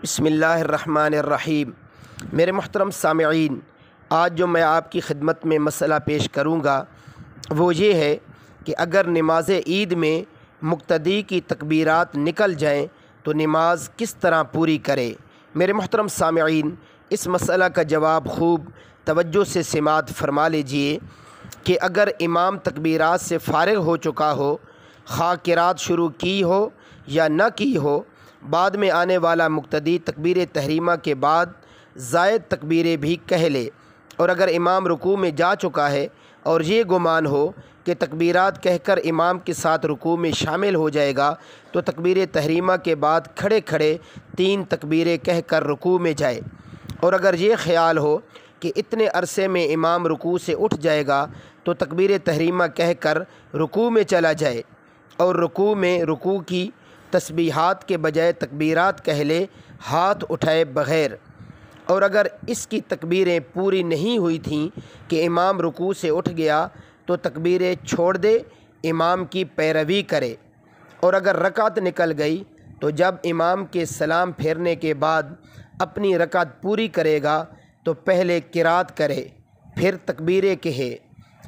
بسم اللہ الرحمن الرحیم۔ میرے محترم سامعین، آج جو میں آپ کی خدمت میں مسئلہ پیش کروں گا وہ یہ ہے کہ اگر نماز عید میں مقتدی کی تکبیرات نکل جائیں تو نماز کس طرح پوری کرے۔ میرے محترم سامعین، اس مسئلہ کا جواب خوب توجہ سے سماعت فرما لیجئے کہ اگر امام تکبیرات سے فارغ ہو چکا ہو، خواہ قرات شروع کی ہو یا نہ کی ہو، بعد میں آنے والا مقتدی تکبیر تحریمہ کے بعد زائد تکبیریں بھی کہہ لے، اور اگر امام رکوع میں جا چکا ہے اور یہ گمان ہو کہ تکبیرات کہہ کر امام کے ساتھ رکوع میں شامل ہو جائے گا تو تکبیر تحریمہ کے بعد کھڑے کھڑے 3 تکبیریں کہہ کر رکوع میں جائے، اور اگر یہ خیال ہو کہ اتنے عرصے میں امام رکوع سے اٹھ جائے گا تو تکبیر تحریمہ کہہ کر رکوع میں چلا جائے، اور رکوع میں رکوع کی تسبیحات کے بجائے تکبیرات کہہ لے ہاتھ اٹھائے بغیر، اور اگر اس کی تکبیریں پوری نہیں ہوئی تھیں کہ امام رکوع سے اٹھ گیا تو تکبیریں چھوڑ دے، امام کی پیروی کرے، اور اگر رکعت نکل گئی تو جب امام کے سلام پھیرنے کے بعد اپنی رکعت پوری کرے گا تو پہلے قرات کرے، پھر تکبیریں کہے،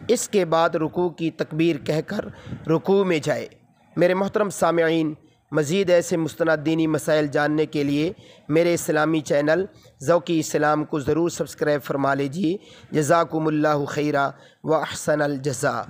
اس کے بعد رکوع کی تکبیر کہہ کر رکوع میں جائے۔ میرے محترم سامعین، مزید ایسے مستند دینی مسائل جاننے کے لیے میرے اسلامی چینل ذوقی اسلام کو ضرور سبسکرائب فرما لیجیے۔ جزاکم اللہ خیرا و احسن الجزاء۔